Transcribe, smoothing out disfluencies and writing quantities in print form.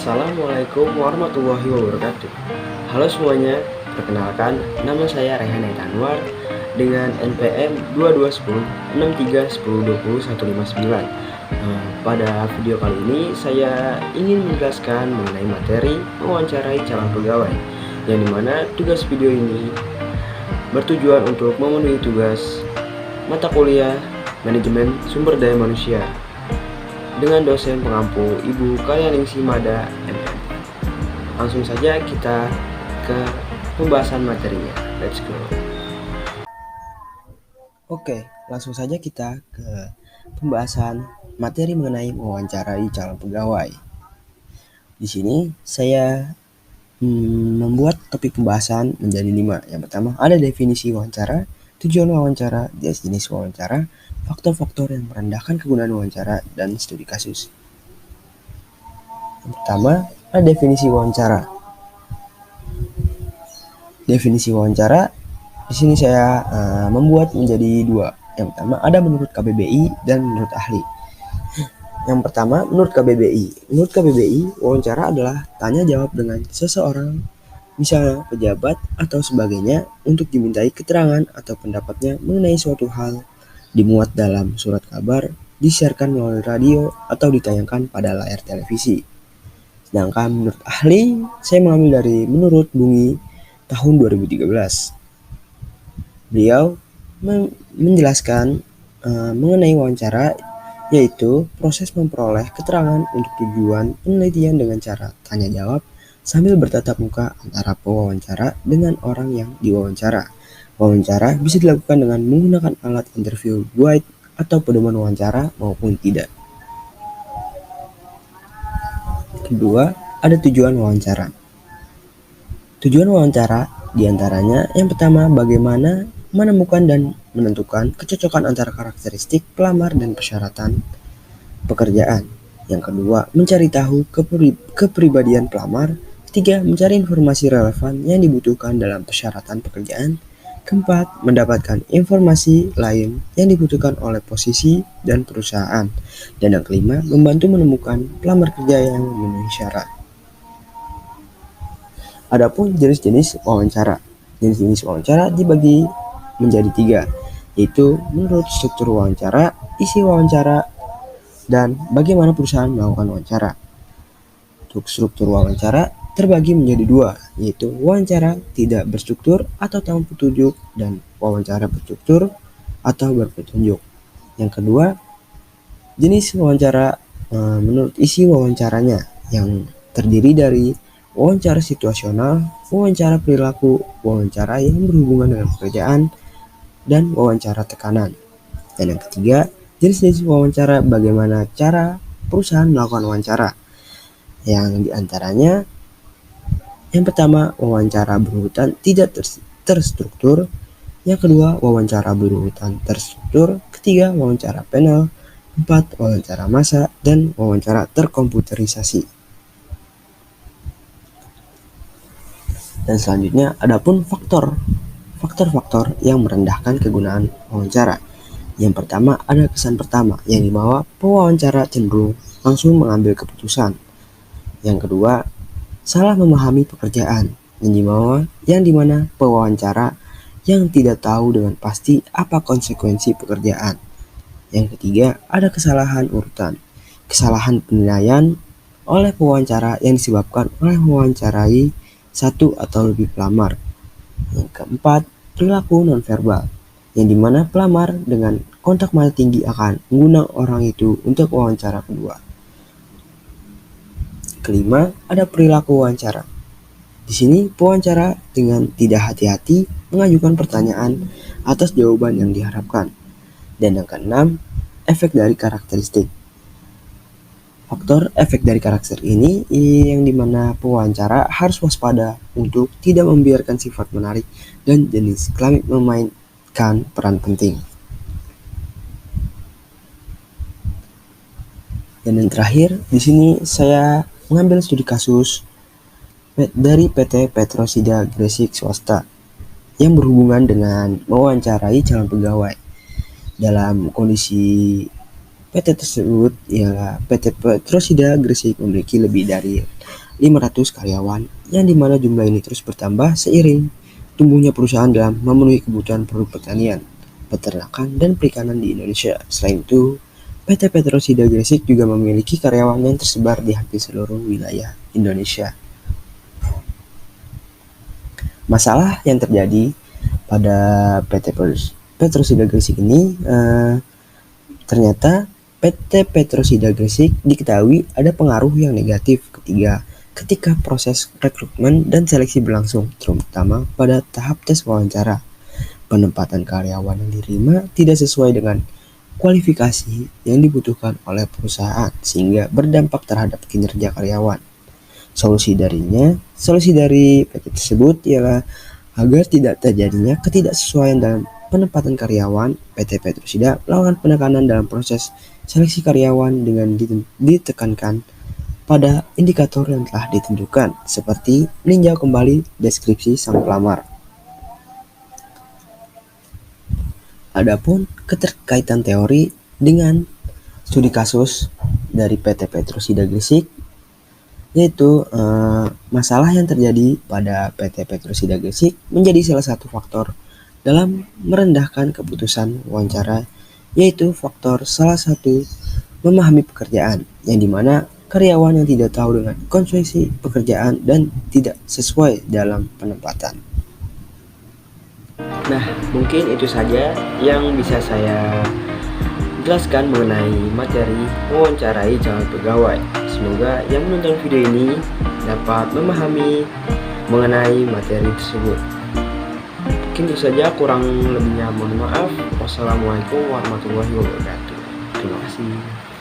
Assalamualaikum warahmatullahi wabarakatuh. Halo semuanya, perkenalkan nama saya Rehan Anwar dengan NPM 221063102059. Pada video kali ini saya ingin menjelaskan mengenai materi mewawancarai calon pegawai, yang dimana tugas video ini bertujuan untuk memenuhi tugas mata kuliah Manajemen Sumber Daya Manusia dengan dosen pengampu Ibu Kalyaningsi Mada MM. Langsung saja kita ke pembahasan materinya. Let's go. Oke, langsung saja kita ke pembahasan materi mengenai mewawancarai calon pegawai. Di sini saya membuat topik pembahasan menjadi 5. Yang pertama, ada definisi wawancara, tujuan wawancara, jenis wawancara, faktor-faktor yang merendahkan kegunaan wawancara, dan studi kasus. Yang pertama, ada definisi wawancara. Definisi wawancara di sini saya membuat menjadi 2. Yang pertama, ada menurut KBBI dan menurut ahli. Yang pertama, menurut KBBI. Menurut KBBI, wawancara adalah tanya jawab dengan seseorang, misalnya pejabat atau sebagainya, untuk dimintai keterangan atau pendapatnya mengenai suatu hal, dimuat dalam surat kabar, disiarkan melalui radio, atau ditayangkan pada layar televisi. Sedangkan menurut ahli, saya mengambil dari menurut Bungi tahun 2013. Beliau menjelaskan mengenai wawancara, yaitu proses memperoleh keterangan untuk tujuan penelitian dengan cara tanya jawab sambil bertatap muka antara pewawancara dengan orang yang diwawancara. Wawancara bisa dilakukan dengan menggunakan alat interview guide atau pedoman wawancara maupun tidak. Kedua, ada tujuan wawancara. Tujuan wawancara diantaranya yang pertama, bagaimana menemukan dan menentukan kecocokan antara karakteristik pelamar dan persyaratan pekerjaan. Yang kedua, mencari tahu kepribadian pelamar. Ketiga, mencari informasi relevan yang dibutuhkan dalam persyaratan pekerjaan. Keempat, mendapatkan informasi lain yang dibutuhkan oleh posisi dan perusahaan. Dan yang kelima, membantu menemukan pelamar kerja yang memenuhi syarat. Adapun jenis-jenis wawancara. Jenis-jenis wawancara dibagi menjadi 3, yaitu menurut struktur wawancara, isi wawancara, dan bagaimana perusahaan melakukan wawancara. Untuk struktur wawancara terbagi menjadi 2, yaitu wawancara tidak berstruktur atau tanpa petunjuk dan wawancara berstruktur atau berpetunjuk. Yang kedua, jenis wawancara menurut isi wawancaranya, yang terdiri dari wawancara situasional, wawancara perilaku, wawancara yang berhubungan dengan pekerjaan, dan wawancara tekanan. Dan yang ketiga, jenis-jenis wawancara bagaimana cara perusahaan melakukan wawancara, yang diantaranya yang pertama, wawancara berurutan tidak terstruktur. Yang kedua, wawancara berurutan terstruktur. Ketiga, wawancara panel. 4, wawancara massa. Dan wawancara terkomputerisasi. Dan selanjutnya, adapun faktor-faktor yang merendahkan kegunaan wawancara. Yang pertama, ada kesan pertama yang dibawa pewawancara cenderung langsung mengambil keputusan. Yang kedua, salah memahami pekerjaan yang dimana pewawancara yang tidak tahu dengan pasti apa konsekuensi pekerjaan. Yang ketiga, ada kesalahan urutan, kesalahan penilaian oleh pewawancara yang disebabkan oleh mewawancarai satu atau lebih pelamar. Yang keempat, perilaku nonverbal, yang dimana pelamar dengan kontak mata tinggi akan mengundang orang itu untuk wawancara kedua. Kelima, ada perilaku wawancara. Di sini pewawancara dengan tidak hati-hati mengajukan pertanyaan atas jawaban yang diharapkan. Dan yang keenam, efek dari karakteristik. Faktor efek dari karakter ini yang dimana pewawancara harus waspada untuk tidak membiarkan sifat menarik dan jenis kelamin memainkan peran penting. Dan yang terakhir, di sini saya mengambil studi kasus dari PT Petrosida Gresik Swasta yang berhubungan dengan mewawancarai calon pegawai dalam kondisi PT tersebut ialah PT Petrosida Gresik memiliki lebih dari 500 karyawan yang dimana jumlah ini terus bertambah seiring tumbuhnya perusahaan dalam memenuhi kebutuhan produk pertanian, peternakan, dan perikanan di Indonesia. Selain itu, PT Petrosida Gresik juga memiliki karyawan yang tersebar di hampir seluruh wilayah Indonesia. Masalah yang terjadi pada PT Petrosida Gresik ini ternyata PT Petrosida Gresik diketahui ada pengaruh yang negatif ketika proses rekrutmen dan seleksi berlangsung, terutama pada tahap tes wawancara. Penempatan karyawan yang diterima tidak sesuai dengan kualifikasi yang dibutuhkan oleh perusahaan sehingga berdampak terhadap kinerja karyawan. Solusi dari PT tersebut ialah agar tidak terjadinya ketidaksesuaian dalam penempatan karyawan, PT Petrosida melakukan penekanan dalam proses seleksi karyawan dengan ditekankan pada indikator yang telah ditentukan, seperti meninjau kembali deskripsi sang pelamar. Adapun keterkaitan teori dengan studi kasus dari PT Petrosida Gresik, yaitu masalah yang terjadi pada PT Petrosida Gresik menjadi salah satu faktor dalam merendahkan keputusan wawancara, yaitu faktor salah satu memahami pekerjaan, yang dimana karyawan yang tidak tahu dengan konsekuensi pekerjaan dan tidak sesuai dalam penempatan. Nah, mungkin itu saja yang bisa saya jelaskan mengenai materi mewawancarai calon pegawai. Semoga yang menonton video ini dapat memahami mengenai materi tersebut. Mungkin itu saja, kurang lebihnya mohon maaf. Wassalamualaikum warahmatullahi wabarakatuh. Terima kasih.